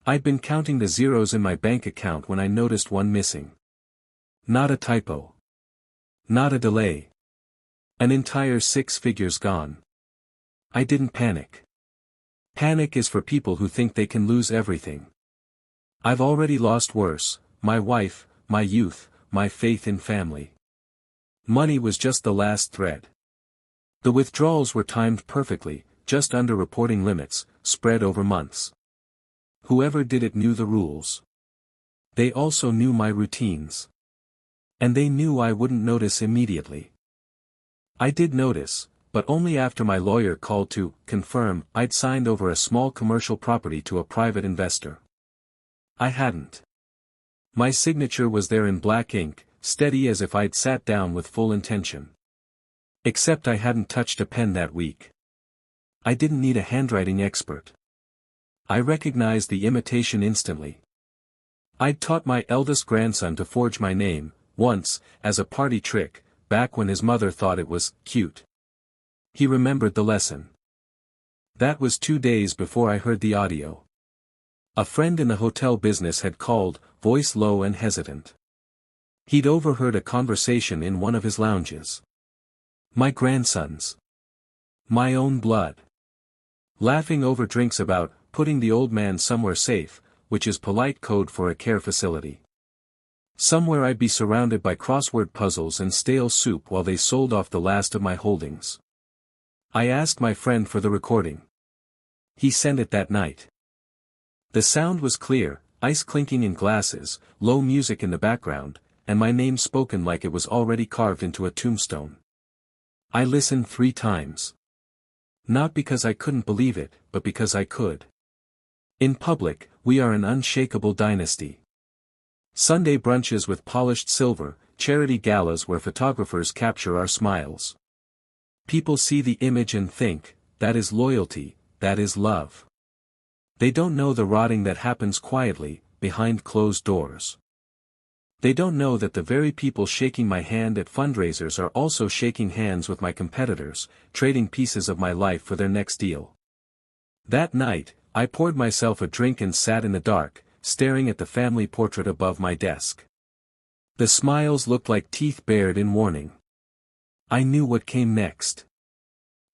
I'd been counting the zeros in my bank account when I noticed one missing. Not a typo. Not a delay. An entire 6 figures gone. I didn't panic. Panic is for people who think they can lose everything. I've already lost worse: my wife, my youth, my faith in family. Money was just the last thread. The withdrawals were timed perfectly, just under reporting limits, spread over months. Whoever did it knew the rules. They also knew my routines. And they knew I wouldn't notice immediately. I did notice, but only after my lawyer called to confirm I'd signed over a small commercial property to a private investor. I hadn't. My signature was there in black ink, steady as if I'd sat down with full intention. Except I hadn't touched a pen that week. I didn't need a handwriting expert. I recognized the imitation instantly. I'd taught my eldest grandson to forge my name, once, as a party trick, back when his mother thought it was cute. He remembered the lesson. That was 2 days before I heard the audio. A friend in the hotel business had called, voice low and hesitant. He'd overheard a conversation in one of his lounges. My grandson's. My own blood. Laughing over drinks about putting the old man somewhere safe, which is polite code for a care facility. Somewhere I'd be surrounded by crossword puzzles and stale soup while they sold off the last of my holdings. I asked my friend for the recording. He sent it that night. The sound was clear, ice clinking in glasses, low music in the background, and my name spoken like it was already carved into a tombstone. I listened 3 times. Not because I couldn't believe it, but because I could. In public, we are an unshakable dynasty. Sunday brunches with polished silver, charity galas where photographers capture our smiles. People see the image and think, that is loyalty, that is love. They don't know the rotting that happens quietly, behind closed doors. They don't know that the very people shaking my hand at fundraisers are also shaking hands with my competitors, trading pieces of my life for their next deal. That night, I poured myself a drink and sat in the dark, staring at the family portrait above my desk. The smiles looked like teeth bared in warning. I knew what came next.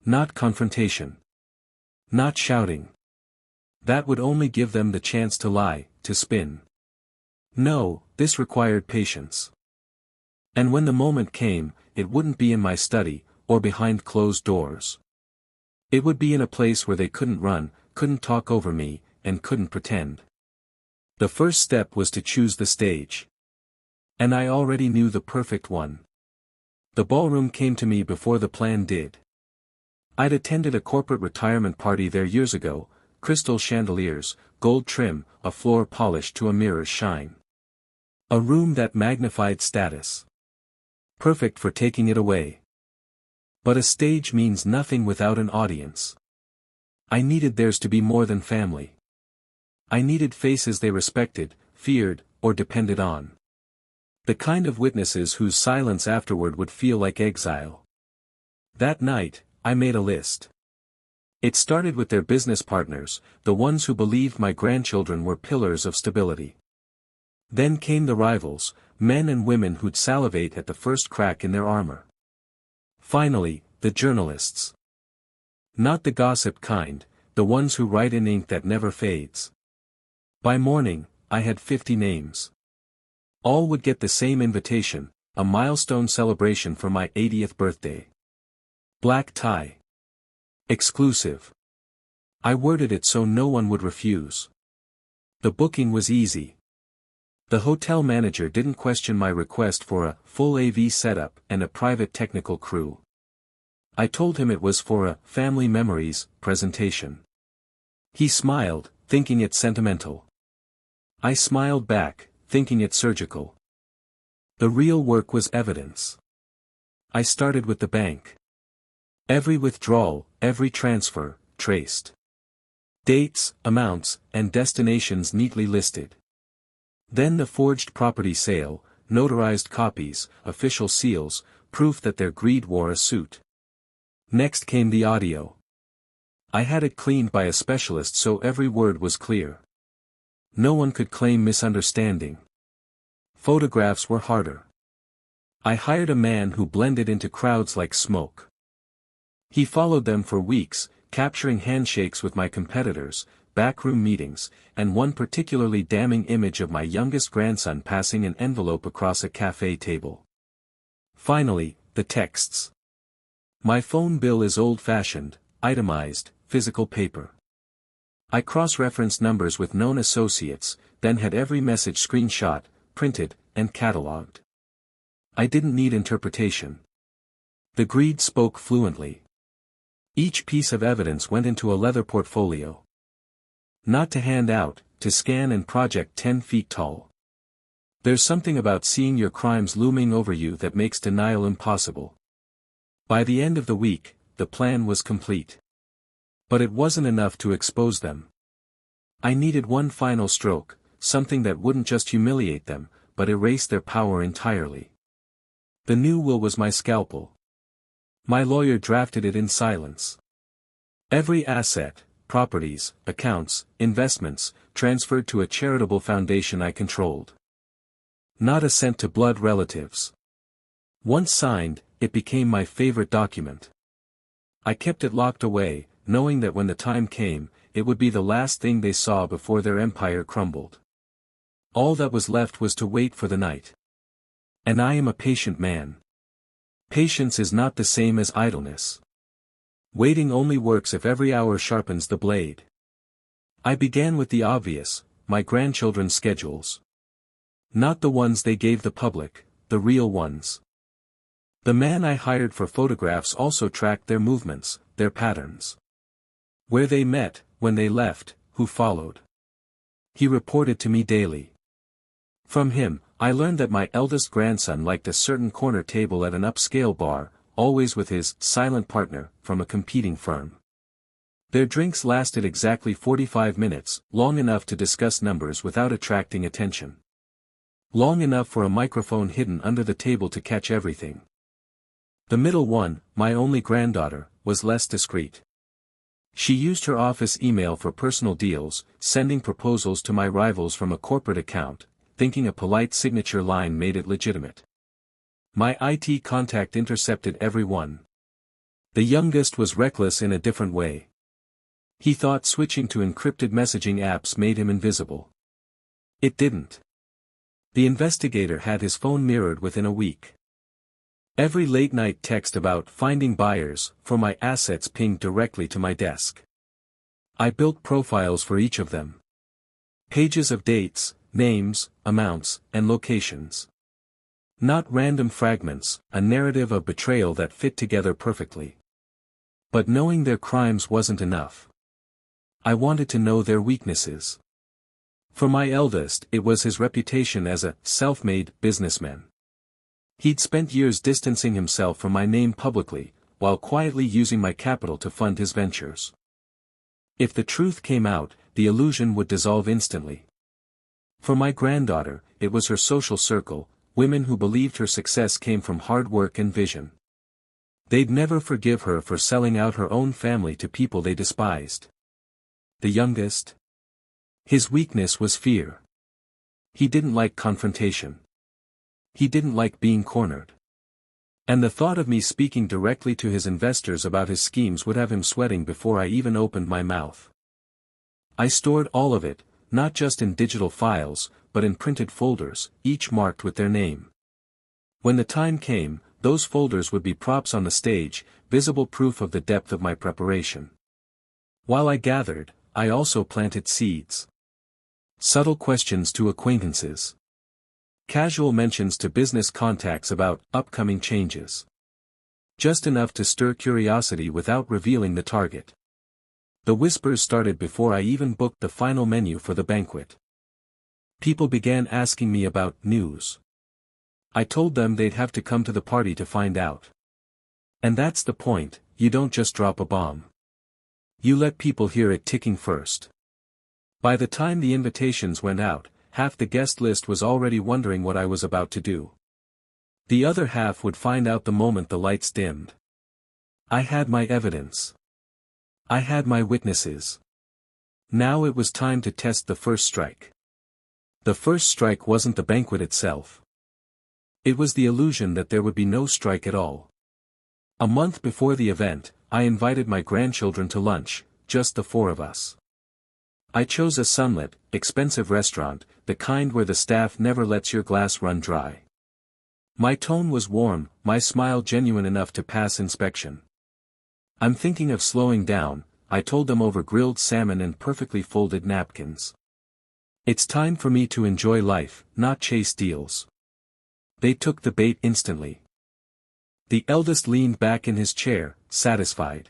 Not confrontation. Not shouting. That would only give them the chance to lie, to spin. No, this required patience. And when the moment came, it wouldn't be in my study, or behind closed doors. It would be in a place where they couldn't run, couldn't talk over me, and couldn't pretend. The first step was to choose the stage. And I already knew the perfect one. The ballroom came to me before the plan did. I'd attended a corporate retirement party there years ago, crystal chandeliers, gold trim, a floor polished to a mirror's shine. A room that magnified status. Perfect for taking it away. But a stage means nothing without an audience. I needed theirs to be more than family. I needed faces they respected, feared, or depended on. The kind of witnesses whose silence afterward would feel like exile. That night, I made a list. It started with their business partners, the ones who believed my grandchildren were pillars of stability. Then came the rivals, men and women who'd salivate at the first crack in their armor. Finally, the journalists. Not the gossip kind, the ones who write in ink that never fades. By morning, I had 50 names. All would get the same invitation, a milestone celebration for my 80th birthday. Black tie. Exclusive. I worded it so no one would refuse. The booking was easy. The hotel manager didn't question my request for a full AV setup and a private technical crew. I told him it was for a family memories presentation. He smiled, thinking it sentimental. I smiled back, thinking it surgical. The real work was evidence. I started with the bank. Every withdrawal, every transfer, traced. Dates, amounts, and destinations neatly listed. Then the forged property sale, notarized copies, official seals, proof that their greed wore a suit. Next came the audio. I had it cleaned by a specialist so every word was clear. No one could claim misunderstanding. Photographs were harder. I hired a man who blended into crowds like smoke. He followed them for weeks, capturing handshakes with my competitors, backroom meetings, and one particularly damning image of my youngest grandson passing an envelope across a cafe table. Finally, the texts. My phone bill is old-fashioned, itemized, physical paper. I cross-referenced numbers with known associates, then had every message screenshot, printed, and catalogued. I didn't need interpretation. The greed spoke fluently. Each piece of evidence went into a leather portfolio. Not to hand out, to scan and project 10 feet tall. There's something about seeing your crimes looming over you that makes denial impossible. By the end of the week, the plan was complete. But it wasn't enough to expose them. I needed one final stroke, something that wouldn't just humiliate them, but erase their power entirely. The new will was my scalpel. My lawyer drafted it in silence. Every asset, properties, accounts, investments, transferred to a charitable foundation I controlled. Not a cent to blood relatives. Once signed, it became my favorite document. I kept it locked away, knowing that when the time came, it would be the last thing they saw before their empire crumbled. All that was left was to wait for the night. And I am a patient man. Patience is not the same as idleness. Waiting only works if every hour sharpens the blade. I began with the obvious, my grandchildren's schedules. Not the ones they gave the public, the real ones. The man I hired for photographs also tracked their movements, their patterns. Where they met, when they left, who followed. He reported to me daily. From him, I learned that my eldest grandson liked a certain corner table at an upscale bar, always with his silent partner from a competing firm. Their drinks lasted exactly 45 minutes, long enough to discuss numbers without attracting attention. Long enough for a microphone hidden under the table to catch everything. The middle one, my only granddaughter, was less discreet. She used her office email for personal deals, sending proposals to my rivals from a corporate account, thinking a polite signature line made it legitimate. My IT contact intercepted every one. The youngest was reckless in a different way. He thought switching to encrypted messaging apps made him invisible. It didn't. The investigator had his phone mirrored within a week. Every late-night text about finding buyers for my assets pinged directly to my desk. I built profiles for each of them. Pages of dates, names, amounts, and locations. Not random fragments, a narrative of betrayal that fit together perfectly. But knowing their crimes wasn't enough. I wanted to know their weaknesses. For my eldest, it was his reputation as a self-made businessman. He'd spent years distancing himself from my name publicly, while quietly using my capital to fund his ventures. If the truth came out, the illusion would dissolve instantly. For my granddaughter, it was her social circle, women who believed her success came from hard work and vision. They'd never forgive her for selling out her own family to people they despised. The youngest? His weakness was fear. He didn't like confrontation. He didn't like being cornered. And the thought of me speaking directly to his investors about his schemes would have him sweating before I even opened my mouth. I stored all of it, not just in digital files, but in printed folders, each marked with their name. When the time came, those folders would be props on the stage, visible proof of the depth of my preparation. While I gathered, I also planted seeds. Subtle questions to acquaintances. Casual mentions to business contacts about upcoming changes. Just enough to stir curiosity without revealing the target. The whispers started before I even booked the final menu for the banquet. People began asking me about news. I told them they'd have to come to the party to find out. And that's the point, you don't just drop a bomb. You let people hear it ticking first. By the time the invitations went out, half the guest list was already wondering what I was about to do. The other half would find out the moment the lights dimmed. I had my evidence. I had my witnesses. Now it was time to test the first strike. The first strike wasn't the banquet itself. It was the illusion that there would be no strike at all. A month before the event, I invited my grandchildren to lunch, just the four of us. I chose a sunlit, expensive restaurant, the kind where the staff never lets your glass run dry. My tone was warm, my smile genuine enough to pass inspection. "I'm thinking of slowing down," I told them over grilled salmon and perfectly folded napkins. "It's time for me to enjoy life, not chase deals." They took the bait instantly. The eldest leaned back in his chair, satisfied.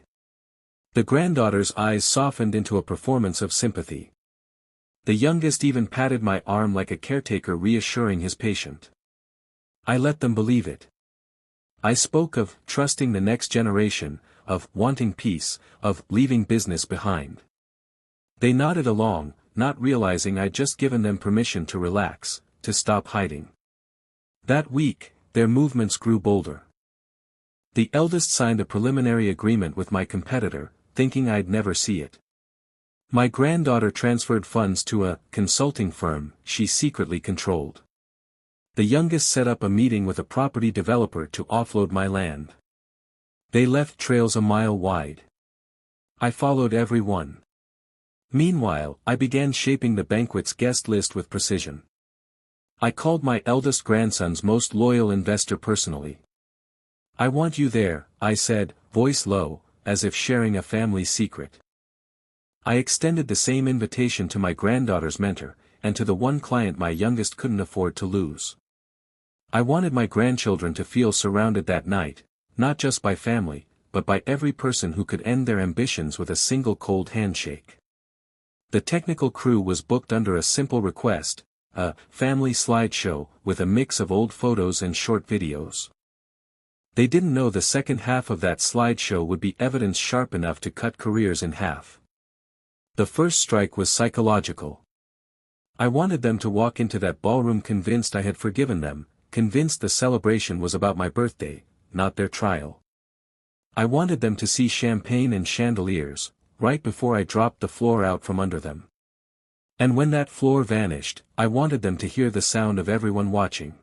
The granddaughter's eyes softened into a performance of sympathy. The youngest even patted my arm like a caretaker reassuring his patient. I let them believe it. I spoke of trusting the next generation, of wanting peace, of leaving business behind. They nodded along, not realizing I'd just given them permission to relax, to stop hiding. That week, their movements grew bolder. The eldest signed a preliminary agreement with my competitor, thinking I'd never see it. My granddaughter transferred funds to a consulting firm she secretly controlled. The youngest set up a meeting with a property developer to offload my land. They left trails a mile wide. I followed every one. Meanwhile, I began shaping the banquet's guest list with precision. I called my eldest grandson's most loyal investor personally. "I want you there," I said, voice low, as if sharing a family secret. I extended the same invitation to my granddaughter's mentor, and to the one client my youngest couldn't afford to lose. I wanted my grandchildren to feel surrounded that night, not just by family, but by every person who could end their ambitions with a single cold handshake. The technical crew was booked under a simple request, a family slideshow with a mix of old photos and short videos. They didn't know the second half of that slideshow would be evidence sharp enough to cut careers in half. The first strike was psychological. I wanted them to walk into that ballroom convinced I had forgiven them, convinced the celebration was about my birthday, not their trial. I wanted them to see champagne and chandeliers, right before I dropped the floor out from under them. And when that floor vanished, I wanted them to hear the sound of everyone watching.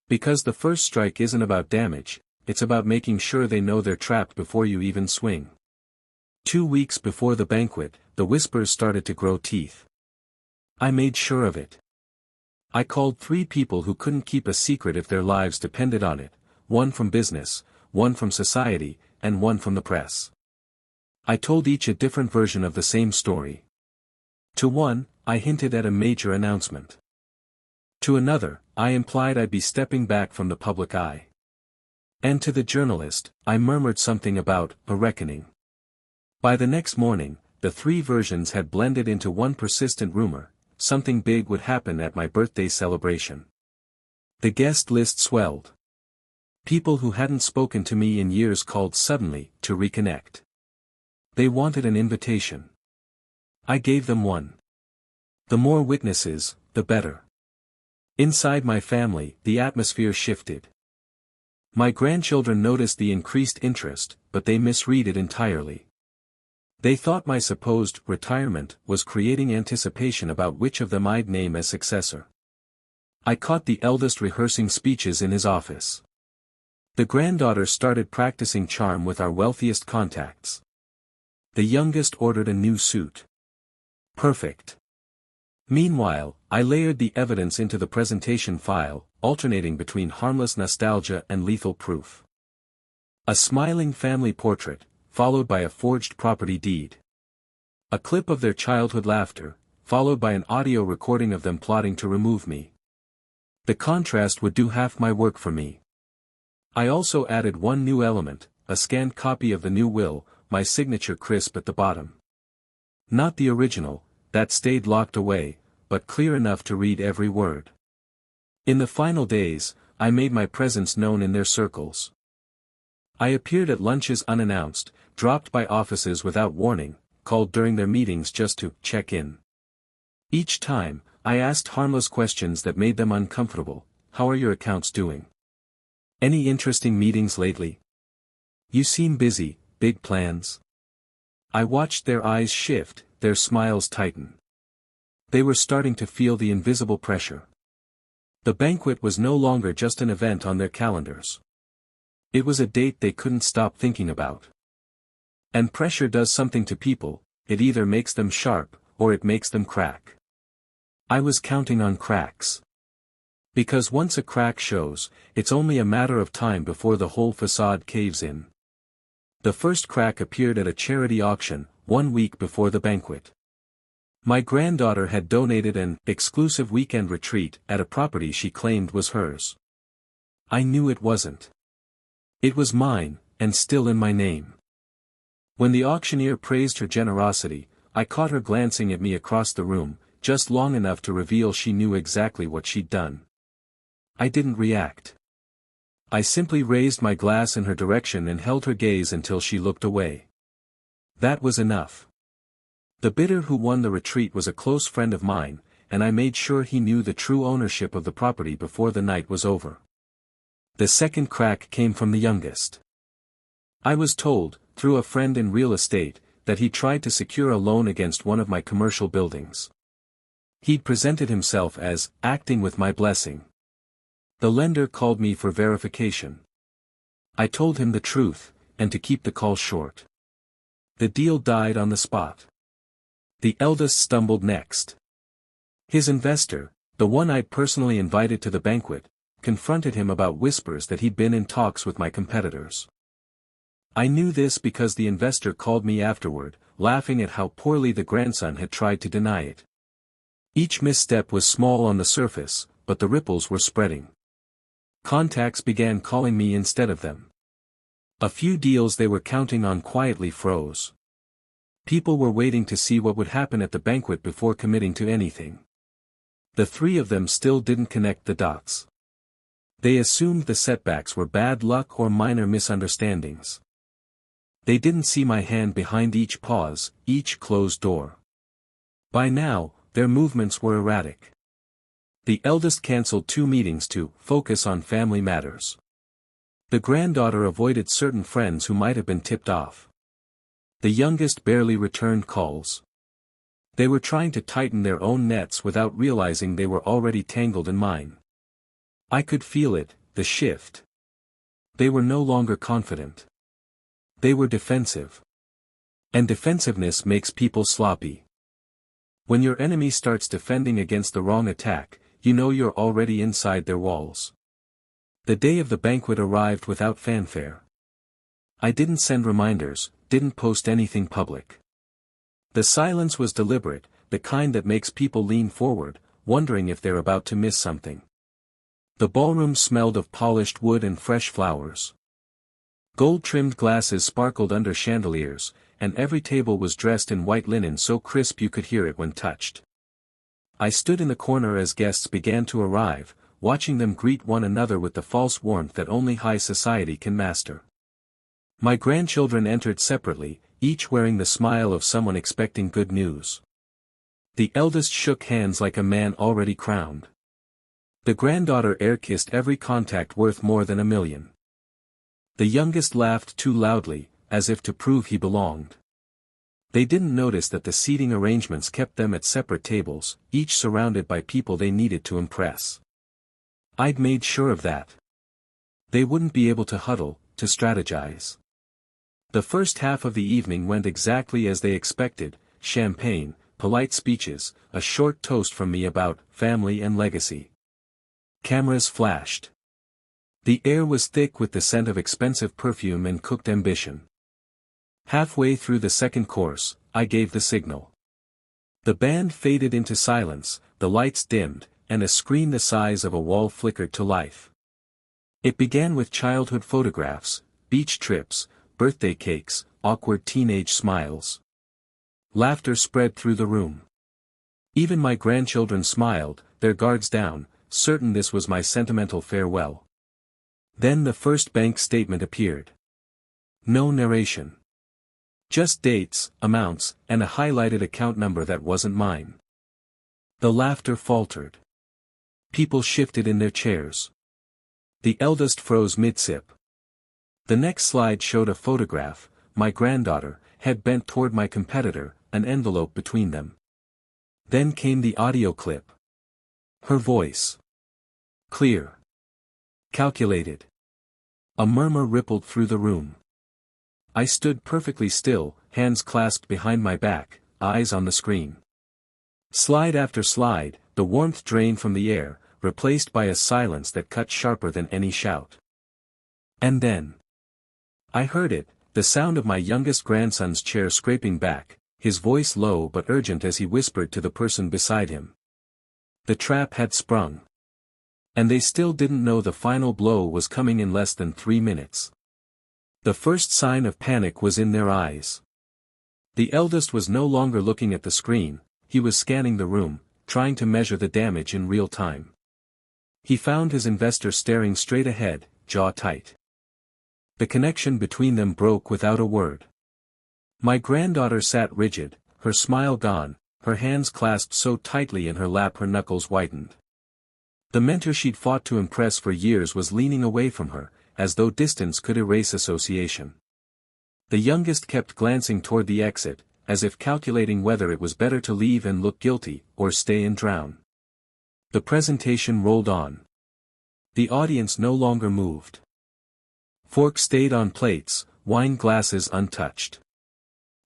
Because the first strike isn't about damage, it's about making sure they know they're trapped before you even swing. 2 weeks before the banquet, the whispers started to grow teeth. I made sure of it. I called 3 people who couldn't keep a secret if their lives depended on it, one from business, one from society, and one from the press. I told each a different version of the same story. To one, I hinted at a major announcement. To another, I implied I'd be stepping back from the public eye. And to the journalist, I murmured something about a reckoning. By the next morning, the 3 versions had blended into one persistent rumor: something big would happen at my birthday celebration. The guest list swelled. People who hadn't spoken to me in years called suddenly, to reconnect. They wanted an invitation. I gave them one. The more witnesses, the better. Inside my family, the atmosphere shifted. My grandchildren noticed the increased interest, but they misread it entirely. They thought my supposed retirement was creating anticipation about which of them I'd name as successor. I caught the eldest rehearsing speeches in his office. The granddaughter started practicing charm with our wealthiest contacts. The youngest ordered a new suit. Perfect. Meanwhile, I layered the evidence into the presentation file, alternating between harmless nostalgia and lethal proof. A smiling family portrait, followed by a forged property deed. A clip of their childhood laughter, followed by an audio recording of them plotting to remove me. The contrast would do half my work for me. I also added one new element, a scanned copy of the new will, my signature crisp at the bottom. Not the original, that stayed locked away, but clear enough to read every word. In the final days, I made my presence known in their circles. I appeared at lunches unannounced, dropped by offices without warning, called during their meetings just to check in. Each time, I asked harmless questions that made them uncomfortable. How are your accounts doing? Any interesting meetings lately? You seem busy, big plans? I watched their eyes shift, their smiles tighten. They were starting to feel the invisible pressure. The banquet was no longer just an event on their calendars. It was a date they couldn't stop thinking about. And pressure does something to people, it either makes them sharp, or it makes them crack. I was counting on cracks. Because once a crack shows, it's only a matter of time before the whole facade caves in. The first crack appeared at a charity auction, 1 week before the banquet. My granddaughter had donated an exclusive weekend retreat at a property she claimed was hers. I knew it wasn't. It was mine, and still in my name. When the auctioneer praised her generosity, I caught her glancing at me across the room, just long enough to reveal she knew exactly what she'd done. I didn't react. I simply raised my glass in her direction and held her gaze until she looked away. That was enough. The bidder who won the retreat was a close friend of mine, and I made sure he knew the true ownership of the property before the night was over. The second crack came from the youngest. I was told, through a friend in real estate, that he tried to secure a loan against one of my commercial buildings. He'd presented himself as acting with my blessing. The lender called me for verification. I told him the truth, and to keep the call short. The deal died on the spot. The eldest stumbled next. His investor, the one I'd personally invited to the banquet, confronted him about whispers that he'd been in talks with my competitors. I knew this because the investor called me afterward, laughing at how poorly the grandson had tried to deny it. Each misstep was small on the surface, but the ripples were spreading. Contacts began calling me instead of them. A few deals they were counting on quietly froze. People were waiting to see what would happen at the banquet before committing to anything. The three of them still didn't connect the dots. They assumed the setbacks were bad luck or minor misunderstandings. They didn't see my hand behind each pause, each closed door. By now, their movements were erratic. The eldest canceled 2 meetings to focus on family matters. The granddaughter avoided certain friends who might have been tipped off. The youngest barely returned calls. They were trying to tighten their own nets without realizing they were already tangled in mine. I could feel it, the shift. They were no longer confident. They were defensive. And defensiveness makes people sloppy. When your enemy starts defending against the wrong attack, you know you're already inside their walls. The day of the banquet arrived without fanfare. I didn't send reminders, didn't post anything public. The silence was deliberate, the kind that makes people lean forward, wondering if they're about to miss something. The ballroom smelled of polished wood and fresh flowers. Gold-trimmed glasses sparkled under chandeliers, and every table was dressed in white linen so crisp you could hear it when touched. I stood in the corner as guests began to arrive, watching them greet one another with the false warmth that only high society can master. My grandchildren entered separately, each wearing the smile of someone expecting good news. The eldest shook hands like a man already crowned. The granddaughter air-kissed every contact worth more than $1 million. The youngest laughed too loudly, as if to prove he belonged. They didn't notice that the seating arrangements kept them at separate tables, each surrounded by people they needed to impress. I'd made sure of that. They wouldn't be able to huddle, to strategize. The first half of the evening went exactly as they expected: champagne, polite speeches, a short toast from me about family and legacy. Cameras flashed. The air was thick with the scent of expensive perfume and cooked ambition. Halfway through the second course, I gave the signal. The band faded into silence, the lights dimmed, and a screen the size of a wall flickered to life. It began with childhood photographs, beach trips, birthday cakes, awkward teenage smiles. Laughter spread through the room. Even my grandchildren smiled, their guards down, certain this was my sentimental farewell. Then the first bank statement appeared. No narration. Just dates, amounts, and a highlighted account number that wasn't mine. The laughter faltered. People shifted in their chairs. The eldest froze mid-sip. The next slide showed a photograph, my granddaughter, head bent toward my competitor, an envelope between them. Then came the audio clip. Her voice. Clear. Calculated. A murmur rippled through the room. I stood perfectly still, hands clasped behind my back, eyes on the screen. Slide after slide, the warmth drained from the air, replaced by a silence that cut sharper than any shout. And then. I heard it, the sound of my youngest grandson's chair scraping back, his voice low but urgent as he whispered to the person beside him. The trap had sprung. And they still didn't know the final blow was coming in less than 3 minutes. The first sign of panic was in their eyes. The eldest was no longer looking at the screen, he was scanning the room, trying to measure the damage in real time. He found his investor staring straight ahead, jaw tight. The connection between them broke without a word. My granddaughter sat rigid, her smile gone, her hands clasped so tightly in her lap her knuckles whitened. The mentor she'd fought to impress for years was leaning away from her, as though distance could erase association. The youngest kept glancing toward the exit, as if calculating whether it was better to leave and look guilty, or stay and drown. The presentation rolled on. The audience no longer moved. Forks stayed on plates, wine glasses untouched.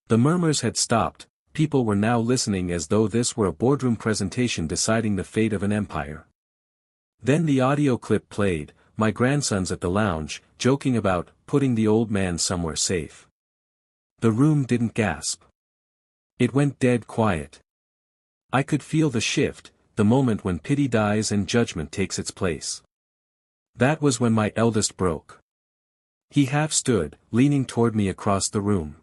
The murmurs had stopped, people were now listening as though this were a boardroom presentation deciding the fate of an empire. Then the audio clip played, my grandsons at the lounge, joking about putting the old man somewhere safe. The room didn't gasp. It went dead quiet. I could feel the shift, the moment when pity dies and judgment takes its place. That was when my eldest broke. He half stood, leaning toward me across the room.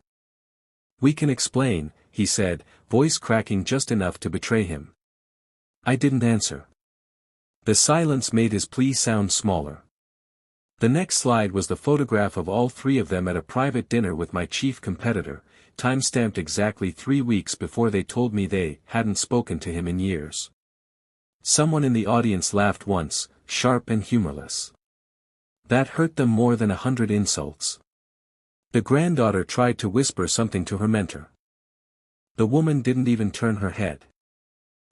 "We can explain," he said, voice cracking just enough to betray him. I didn't answer. The silence made his plea sound smaller. The next slide was the photograph of all three of them at a private dinner with my chief competitor, time-stamped exactly 3 weeks before they told me they hadn't spoken to him in years. Someone in the audience laughed once, sharp and humorless. That hurt them more than 100 insults. The granddaughter tried to whisper something to her mentor. The woman didn't even turn her head.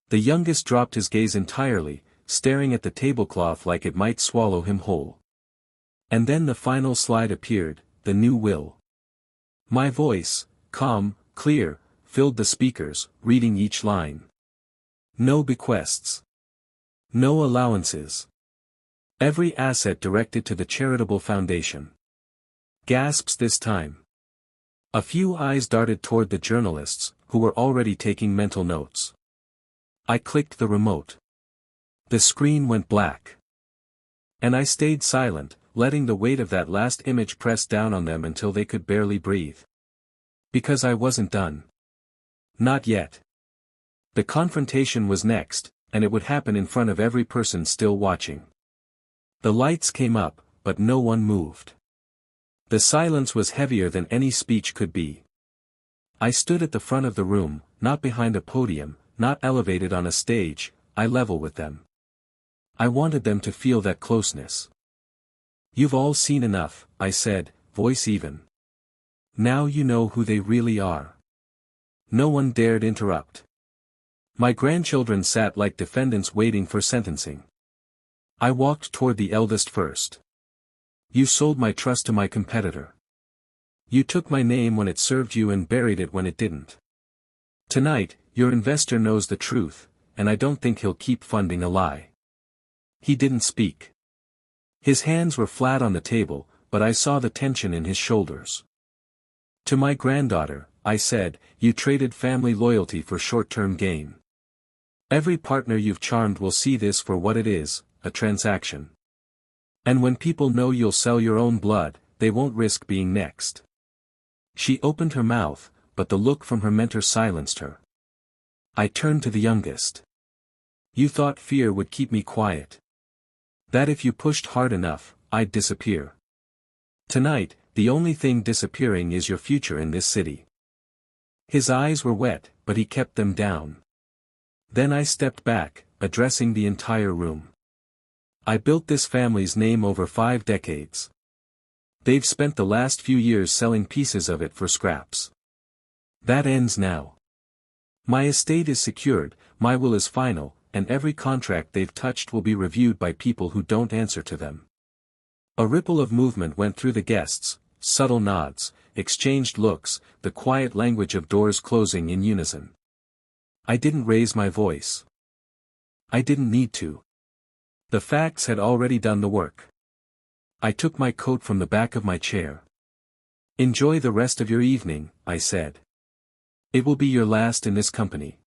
The youngest dropped his gaze entirely, staring at the tablecloth like it might swallow him whole. And then the final slide appeared, the new will. My voice, calm, clear, filled the speakers, reading each line. No bequests. No allowances. Every asset directed to the charitable foundation. Gasps this time. A few eyes darted toward the journalists, who were already taking mental notes. I clicked the remote. The screen went black. And I stayed silent, letting the weight of that last image press down on them until they could barely breathe. Because I wasn't done. Not yet. The confrontation was next, and it would happen in front of every person still watching. The lights came up, but no one moved. The silence was heavier than any speech could be. I stood at the front of the room, not behind a podium, not elevated on a stage, eye level with them. I wanted them to feel that closeness. "You've all seen enough," I said, voice even. "Now you know who they really are." No one dared interrupt. My grandchildren sat like defendants waiting for sentencing. I walked toward the eldest first. "You sold my trust to my competitor. You took my name when it served you and buried it when it didn't. Tonight, your investor knows the truth, and I don't think he'll keep funding a lie." He didn't speak. His hands were flat on the table, but I saw the tension in his shoulders. "To my granddaughter," I said, "you traded family loyalty for short-term gain. Every partner you've charmed will see this for what it is, a transaction. And when people know you'll sell your own blood, they won't risk being next." She opened her mouth, but the look from her mentor silenced her. I turned to the youngest. "You thought fear would keep me quiet. That if you pushed hard enough, I'd disappear. Tonight, the only thing disappearing is your future in this city." His eyes were wet, but he kept them down. Then I stepped back, addressing the entire room. "I built this family's name over 5 decades. They've spent the last few years selling pieces of it for scraps. That ends now. My estate is secured, my will is final, and every contract they've touched will be reviewed by people who don't answer to them. A ripple of movement went through the guests, subtle nods, exchanged looks, the quiet language of doors closing in unison. I didn't raise my voice. I didn't need to. The facts had already done the work. I took my coat from the back of my chair. "Enjoy the rest of your evening," I said. "It will be your last in this company."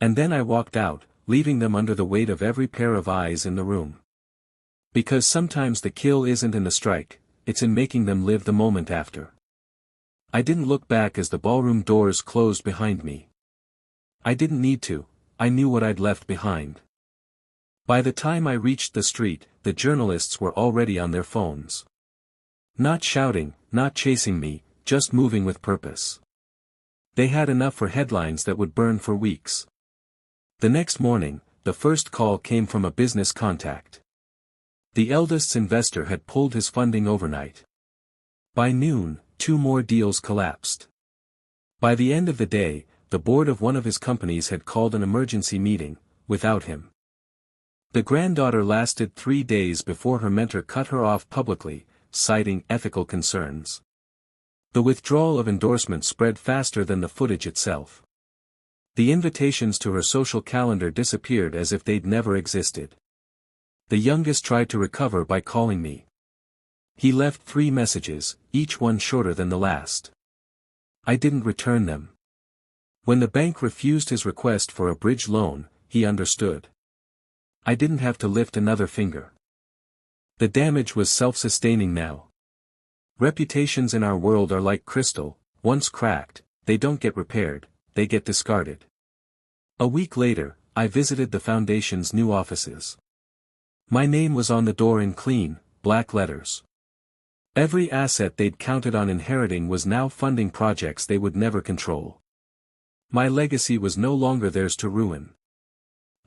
And then I walked out, leaving them under the weight of every pair of eyes in the room. Because sometimes the kill isn't in the strike, it's in making them live the moment after. I didn't look back as the ballroom doors closed behind me. I didn't need to, I knew what I'd left behind. By the time I reached the street, the journalists were already on their phones. Not shouting, not chasing me, just moving with purpose. They had enough for headlines that would burn for weeks. The next morning, the first call came from a business contact. The eldest investor had pulled his funding overnight. By noon, 2 more deals collapsed. By the end of the day, the board of one of his companies had called an emergency meeting, without him. The granddaughter lasted 3 days before her mentor cut her off publicly, citing ethical concerns. The withdrawal of endorsements spread faster than the footage itself. The invitations to her social calendar disappeared as if they'd never existed. The youngest tried to recover by calling me. He left 3 messages, each one shorter than the last. I didn't return them. When the bank refused his request for a bridge loan, he understood. I didn't have to lift another finger. The damage was self-sustaining now. Reputations in our world are like crystal, once cracked, they don't get repaired, they get discarded. A week later, I visited the foundation's new offices. My name was on the door in clean, black letters. Every asset they'd counted on inheriting was now funding projects they would never control. My legacy was no longer theirs to ruin.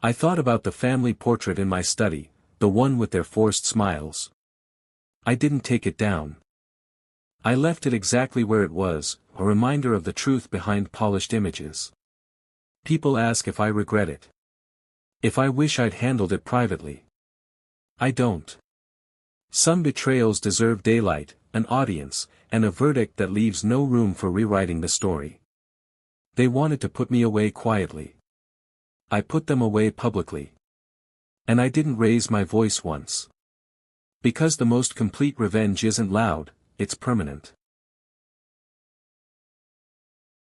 I thought about the family portrait in my study, the one with their forced smiles. I didn't take it down. I left it exactly where it was, a reminder of the truth behind polished images. People ask if I regret it. If I wish I'd handled it privately. I don't. Some betrayals deserve daylight, an audience, and a verdict that leaves no room for rewriting the story. They wanted to put me away quietly. I put them away publicly. And I didn't raise my voice once. Because the most complete revenge isn't loud, it's permanent.